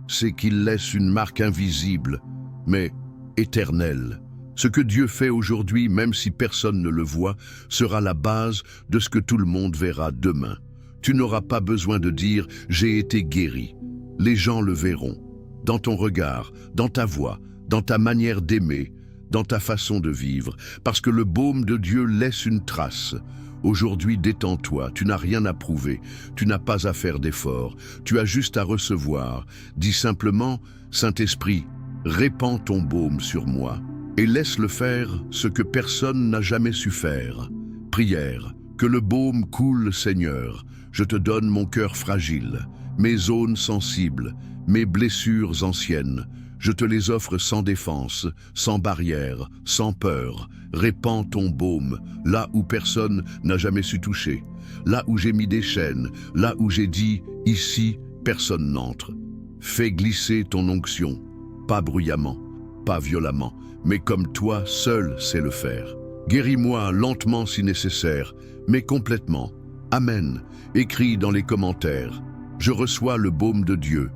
C'est qu'il laisse une marque invisible, mais éternelle. Ce que Dieu fait aujourd'hui, même si personne ne le voit, sera la base de ce que tout le monde verra demain. Tu n'auras pas besoin de dire « j'ai été guéri ». Les gens le verront, dans ton regard, dans ta voix, dans ta manière d'aimer, dans ta façon de vivre, parce que le baume de Dieu laisse une trace. Aujourd'hui, détends-toi, tu n'as rien à prouver, tu n'as pas à faire d'efforts, tu as juste à recevoir. Dis simplement, Saint-Esprit, répands ton baume sur moi et laisse-le faire ce que personne n'a jamais su faire. Prière, que le baume coule, Seigneur. Je te donne mon cœur fragile, mes zones sensibles, mes blessures anciennes. Je te les offre sans défense, sans barrière, sans peur. Répands ton baume, là où personne n'a jamais su toucher. Là où j'ai mis des chaînes, là où j'ai dit « ici, personne n'entre ». Fais glisser ton onction, pas bruyamment, pas violemment, mais comme toi seul sais le faire. Guéris-moi lentement si nécessaire, mais complètement. Amen. Écris dans les commentaires. Je reçois le baume de Dieu.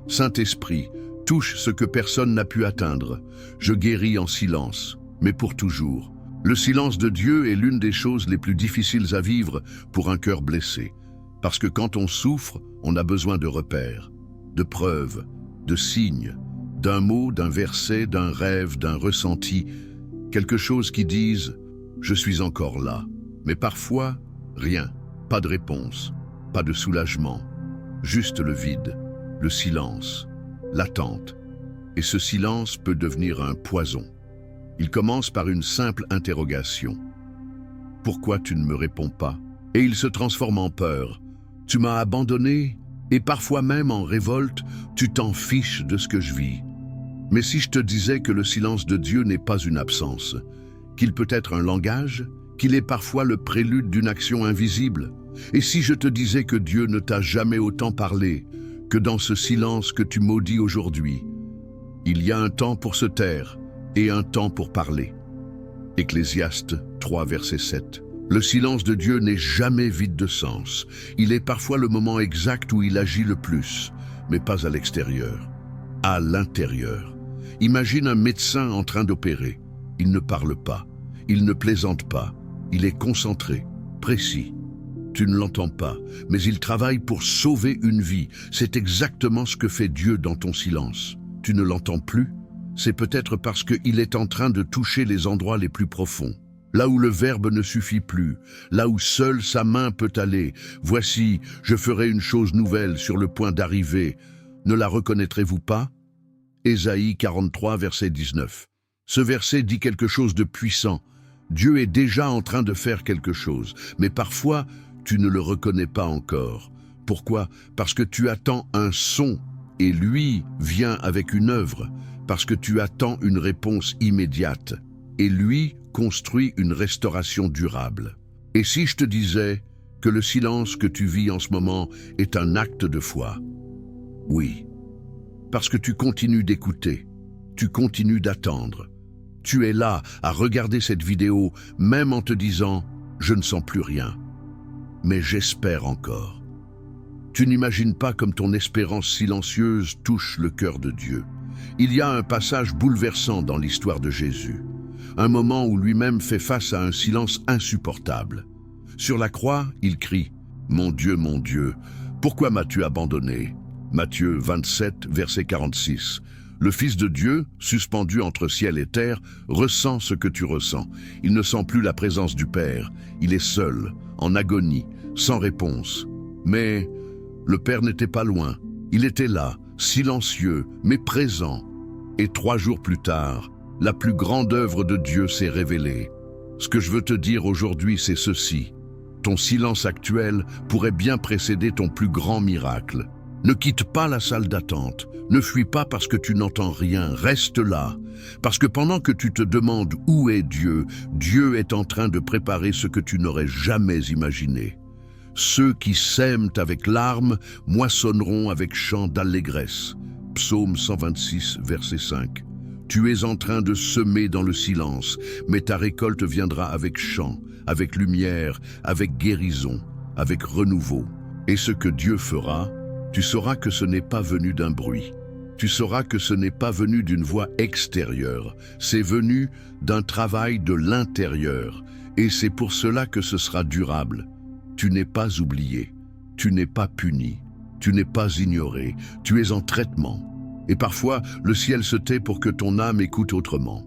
Saint-Esprit, touche ce que personne n'a pu atteindre. Je guéris en silence, mais pour toujours. Le silence de Dieu est l'une des choses les plus difficiles à vivre pour un cœur blessé. Parce que quand on souffre, on a besoin de repères, de preuves, de signes, d'un mot, d'un verset, d'un rêve, d'un ressenti, quelque chose qui dise « je suis encore là ». Mais parfois, rien, pas de réponse, pas de soulagement, juste le vide, le silence, l'attente. Et ce silence peut devenir un poison. Il commence par une simple interrogation. « Pourquoi tu ne me réponds pas ?» Et il se transforme en peur. « Tu m'as abandonné ?» Et parfois même en révolte, tu t'en fiches de ce que je vis. Mais si je te disais que le silence de Dieu n'est pas une absence, qu'il peut être un langage, qu'il est parfois le prélude d'une action invisible, et si je te disais que Dieu ne t'a jamais autant parlé que dans ce silence que tu maudis aujourd'hui, il y a un temps pour se taire et un temps pour parler. Ecclésiaste 3, verset 7. Le silence de Dieu n'est jamais vide de sens. Il est parfois le moment exact où il agit le plus, mais pas à l'extérieur, à l'intérieur. Imagine un médecin en train d'opérer. Il ne parle pas, il ne plaisante pas, il est concentré, précis. Tu ne l'entends pas, mais il travaille pour sauver une vie. C'est exactement ce que fait Dieu dans ton silence. Tu ne l'entends plus? C'est peut-être parce qu'il est en train de toucher les endroits les plus profonds. Là où le verbe ne suffit plus, là où seule sa main peut aller. Voici, je ferai une chose nouvelle sur le point d'arriver. Ne la reconnaîtrez-vous pas? Ésaïe 43, verset 19. Ce verset dit quelque chose de puissant. Dieu est déjà en train de faire quelque chose, mais parfois, tu ne le reconnais pas encore. Pourquoi? Parce que tu attends un son, et lui vient avec une œuvre, parce que tu attends une réponse immédiate, et lui construit une restauration durable. Et si je te disais que le silence que tu vis en ce moment est un acte de foi? Oui, parce que tu continues d'écouter, tu continues d'attendre, Tu es là à regarder cette vidéo, même en te disant « je ne sens plus rien ». Mais j'espère encore. Tu n'imagines pas comme ton espérance silencieuse touche le cœur de Dieu. Il y a un passage bouleversant dans l'histoire de Jésus. Un moment où lui-même fait face à un silence insupportable. Sur la croix, il crie « Mon Dieu, pourquoi m'as-tu abandonné ?» Matthieu 27, verset 46. Le Fils de Dieu, suspendu entre ciel et terre, ressent ce que tu ressens. Il ne sent plus la présence du Père. Il est seul, en agonie, sans réponse. Mais le Père n'était pas loin. Il était là, silencieux, mais présent. Et 3 jours plus tard, la plus grande œuvre de Dieu s'est révélée. Ce que je veux te dire aujourd'hui, c'est ceci. Ton silence actuel pourrait bien précéder ton plus grand miracle. Ne quitte pas la salle d'attente. Ne fuis pas parce que tu n'entends rien. Reste là. Parce que pendant que tu te demandes où est Dieu, Dieu est en train de préparer ce que tu n'aurais jamais imaginé. Ceux qui sèment avec larmes moissonneront avec chant d'allégresse. Psaume 126, verset 5. Tu es en train de semer dans le silence, mais ta récolte viendra avec chant, avec lumière, avec guérison, avec renouveau. Et ce que Dieu fera, tu sauras que ce n'est pas venu d'un bruit. Tu sauras que ce n'est pas venu d'une voix extérieure. C'est venu d'un travail de l'intérieur. Et c'est pour cela que ce sera durable. Tu n'es pas oublié. Tu n'es pas puni. Tu n'es pas ignoré. Tu es en traitement. Et parfois, le ciel se tait pour que ton âme écoute autrement.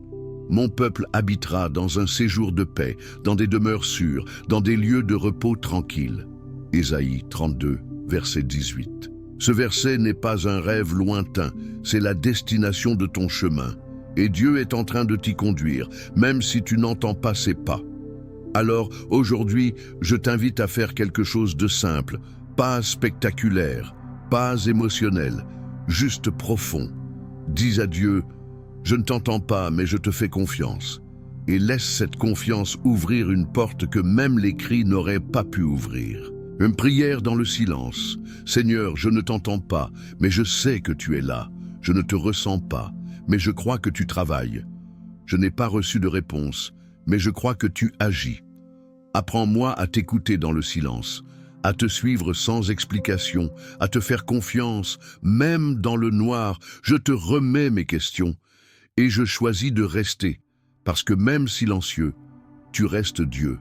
Mon peuple habitera dans un séjour de paix, dans des demeures sûres, dans des lieux de repos tranquilles. Ésaïe 32, verset 18. Ce verset n'est pas un rêve lointain, c'est la destination de ton chemin. Et Dieu est en train de t'y conduire, même si tu n'entends pas ses pas. Alors, aujourd'hui, je t'invite à faire quelque chose de simple, pas spectaculaire, pas émotionnel, juste profond. Dis à Dieu, je ne t'entends pas, mais je te fais confiance. Et laisse cette confiance ouvrir une porte que même les cris n'auraient pas pu ouvrir. Une prière dans le silence. Seigneur, je ne t'entends pas, mais je sais que tu es là. Je ne te ressens pas, mais je crois que tu travailles. Je n'ai pas reçu de réponse, mais je crois que tu agis. Apprends-moi à t'écouter dans le silence, à te suivre sans explication, à te faire confiance, même dans le noir. Je te remets mes questions et je choisis de rester, parce que même silencieux, tu restes Dieu.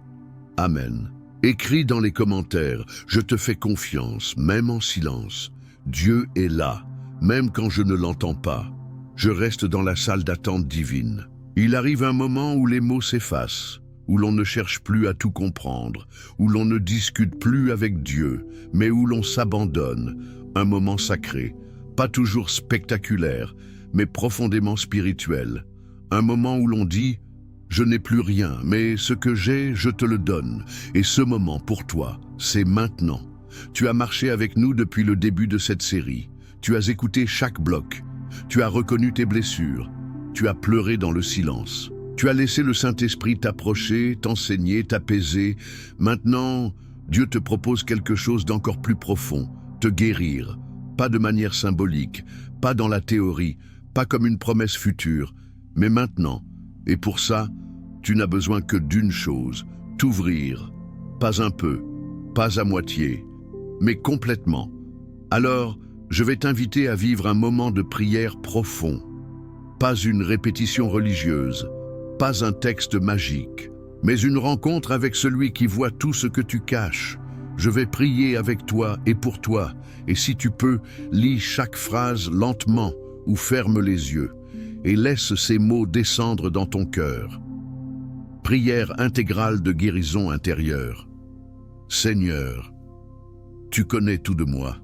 Amen. Écris dans les commentaires, je te fais confiance, même en silence. Dieu est là, même quand je ne l'entends pas. Je reste dans la salle d'attente divine. Il arrive un moment où les mots s'effacent, où l'on ne cherche plus à tout comprendre, où l'on ne discute plus avec Dieu, mais où l'on s'abandonne. Un moment sacré, pas toujours spectaculaire, mais profondément spirituel. Un moment où l'on dit « Je n'ai plus rien, mais ce que j'ai, je te le donne. » Et ce moment, pour toi, c'est maintenant. Tu as marché avec nous depuis le début de cette série. Tu as écouté chaque bloc. Tu as reconnu tes blessures. Tu as pleuré dans le silence. Tu as laissé le Saint-Esprit t'approcher, t'enseigner, t'apaiser. Maintenant, Dieu te propose quelque chose d'encore plus profond, te guérir. Pas de manière symbolique, pas dans la théorie, pas comme une promesse future, mais maintenant. Et pour ça, tu n'as besoin que d'une chose, t'ouvrir. Pas un peu, pas à moitié, mais complètement. Alors, je vais t'inviter à vivre un moment de prière profond. Pas une répétition religieuse, pas un texte magique, mais une rencontre avec celui qui voit tout ce que tu caches. Je vais prier avec toi et pour toi, et si tu peux, lis chaque phrase lentement ou ferme les yeux, et laisse ces mots descendre dans ton cœur. Prière intégrale de guérison intérieure. Seigneur, tu connais tout de moi.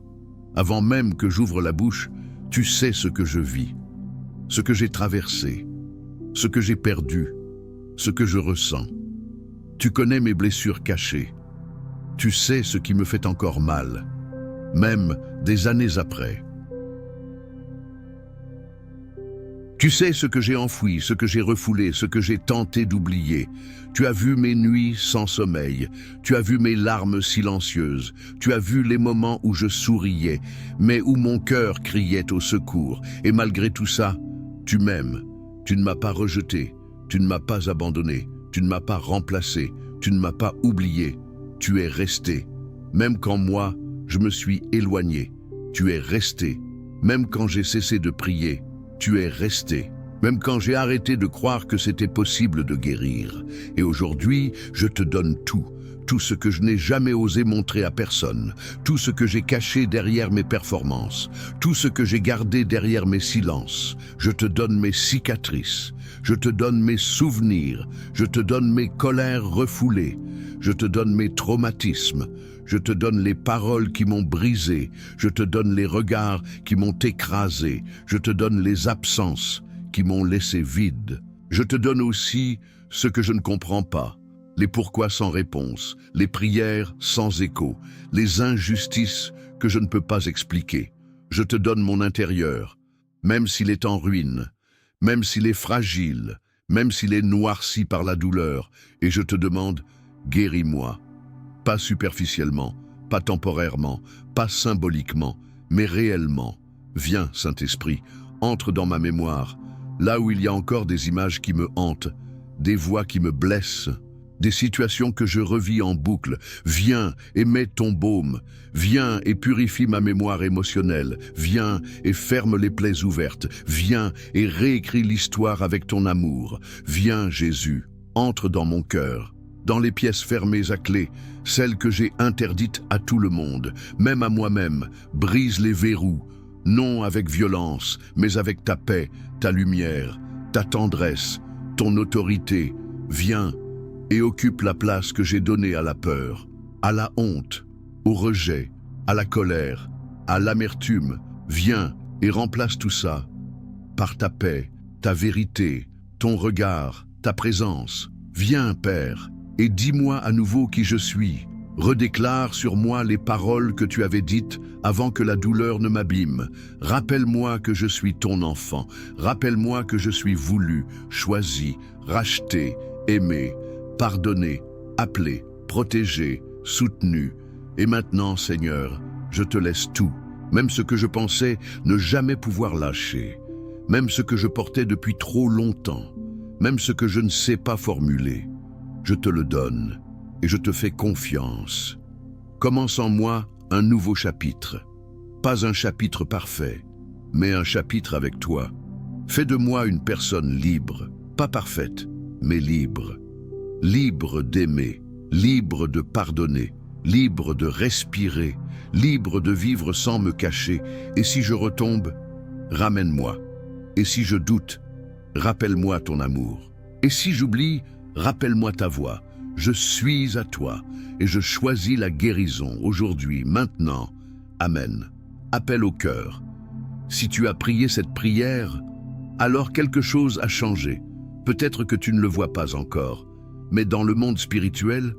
Avant même que j'ouvre la bouche, tu sais ce que je vis, ce que j'ai traversé, ce que j'ai perdu, ce que je ressens. Tu connais mes blessures cachées. Tu sais ce qui me fait encore mal, même des années après. Tu sais ce que j'ai enfoui, ce que j'ai refoulé, ce que j'ai tenté d'oublier. Tu as vu mes nuits sans sommeil. Tu as vu mes larmes silencieuses. Tu as vu les moments où je souriais, mais où mon cœur criait au secours. Et malgré tout ça, tu m'aimes. Tu ne m'as pas rejeté. Tu ne m'as pas abandonné, tu ne m'as pas remplacé, tu ne m'as pas oublié. Tu es resté. Même quand moi, je me suis éloigné, tu es resté. Même quand j'ai cessé de prier, tu es resté. Même quand j'ai arrêté de croire que c'était possible de guérir. Et aujourd'hui, je te donne tout. Tout ce que je n'ai jamais osé montrer à personne, tout ce que j'ai caché derrière mes performances, tout ce que j'ai gardé derrière mes silences. Je te donne mes cicatrices, je te donne mes souvenirs, je te donne mes colères refoulées, je te donne mes traumatismes, je te donne les paroles qui m'ont brisé, je te donne les regards qui m'ont écrasé, je te donne les absences qui m'ont laissé vide. Je te donne aussi ce que je ne comprends pas. Les pourquoi sans réponse, les prières sans écho, les injustices que je ne peux pas expliquer. Je te donne mon intérieur, même s'il est en ruine, même s'il est fragile, même s'il est noirci par la douleur, et je te demande, guéris-moi. Pas superficiellement, pas temporairement, pas symboliquement, mais réellement. Viens, Saint-Esprit, entre dans ma mémoire, là où il y a encore des images qui me hantent, des voix qui me blessent, des situations que je revis en boucle. Viens et mets ton baume. Viens et purifie ma mémoire émotionnelle. Viens et ferme les plaies ouvertes. Viens et réécris l'histoire avec ton amour. Viens, Jésus, entre dans mon cœur, dans les pièces fermées à clé, celles que j'ai interdites à tout le monde, même à moi-même. Brise les verrous, non avec violence, mais avec ta paix, ta lumière, ta tendresse, ton autorité. Viens et occupe la place que j'ai donnée à la peur, à la honte, au rejet, à la colère, à l'amertume. Viens et remplace tout ça par ta paix, ta vérité, ton regard, ta présence. Viens, Père, et dis-moi à nouveau qui je suis. Redéclare sur moi les paroles que tu avais dites avant que la douleur ne m'abîme. Rappelle-moi que je suis ton enfant. Rappelle-moi que je suis voulu, choisi, racheté, aimé, pardonné, appelé, protégé, soutenu. Et maintenant, Seigneur, je te laisse tout, même ce que je pensais ne jamais pouvoir lâcher, même ce que je portais depuis trop longtemps, même ce que je ne sais pas formuler. Je te le donne et je te fais confiance. Commence en moi un nouveau chapitre, pas un chapitre parfait, mais un chapitre avec toi. Fais de moi une personne libre, pas parfaite, mais libre. Libre d'aimer, libre de pardonner, libre de respirer, libre de vivre sans me cacher. Et si je retombe, ramène-moi. Et si je doute, rappelle-moi ton amour. Et si j'oublie, rappelle-moi ta voix. Je suis à toi et je choisis la guérison aujourd'hui, maintenant. Amen. Appel au cœur. Si tu as prié cette prière, alors quelque chose a changé. Peut-être que tu ne le vois pas encore. Mais dans le monde spirituel,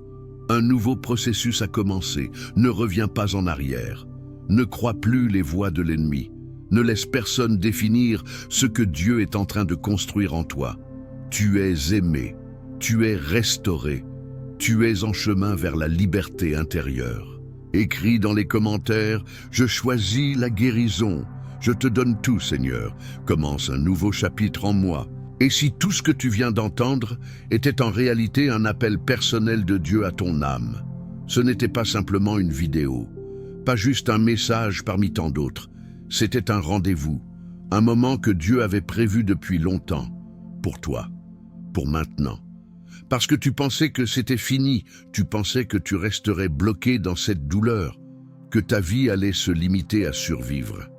un nouveau processus a commencé. Ne reviens pas en arrière. Ne crois plus les voix de l'ennemi. Ne laisse personne définir ce que Dieu est en train de construire en toi. Tu es aimé, tu es restauré, tu es en chemin vers la liberté intérieure. Écris dans les commentaires, je choisis la guérison. Je te donne tout, Seigneur. Commence un nouveau chapitre en moi. Et si tout ce que tu viens d'entendre était en réalité un appel personnel de Dieu à ton âme, ce n'était pas simplement une vidéo, pas juste un message parmi tant d'autres, c'était un rendez-vous, un moment que Dieu avait prévu depuis longtemps, pour toi, pour maintenant. Parce que tu pensais que c'était fini, tu pensais que tu resterais bloqué dans cette douleur, que ta vie allait se limiter à survivre.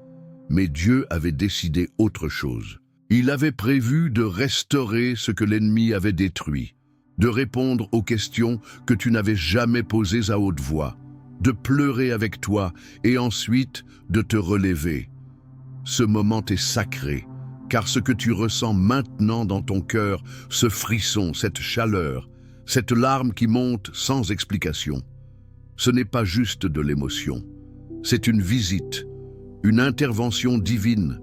Mais Dieu avait décidé autre chose. Il avait prévu de restaurer ce que l'ennemi avait détruit, de répondre aux questions que tu n'avais jamais posées à haute voix, de pleurer avec toi et ensuite de te relever. Ce moment est sacré, car ce que tu ressens maintenant dans ton cœur, ce frisson, cette chaleur, cette larme qui monte sans explication, ce n'est pas juste de l'émotion, c'est une visite, une intervention divine.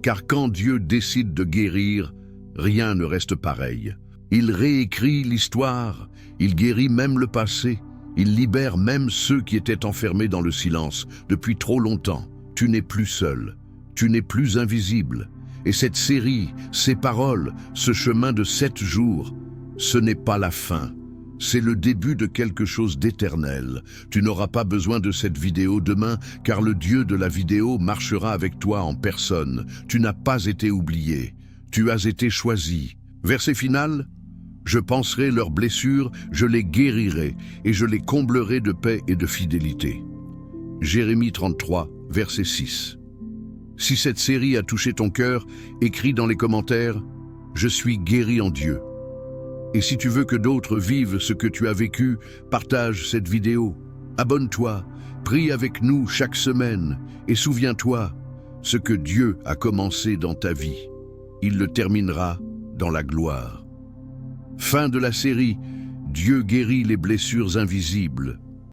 Car quand Dieu décide de guérir, rien ne reste pareil. Il réécrit l'histoire, il guérit même le passé, il libère même ceux qui étaient enfermés dans le silence depuis trop longtemps. Tu n'es plus seul, tu n'es plus invisible. Et cette série, ces paroles, ce chemin de 7 jours, ce n'est pas la fin. C'est le début de quelque chose d'éternel. Tu n'auras pas besoin de cette vidéo demain, car le Dieu de la vidéo marchera avec toi en personne. Tu n'as pas été oublié. Tu as été choisi. Verset final. Je panserai leurs blessures, je les guérirai, et je les comblerai de paix et de fidélité. Jérémie 33, verset 6. Si cette série a touché ton cœur, écris dans les commentaires « Je suis guéri en Dieu ». Et si tu veux que d'autres vivent ce que tu as vécu, partage cette vidéo. Abonne-toi, prie avec nous chaque semaine et souviens-toi, ce que Dieu a commencé dans ta vie, il le terminera dans la gloire. Fin de la série, Dieu guérit les blessures invisibles.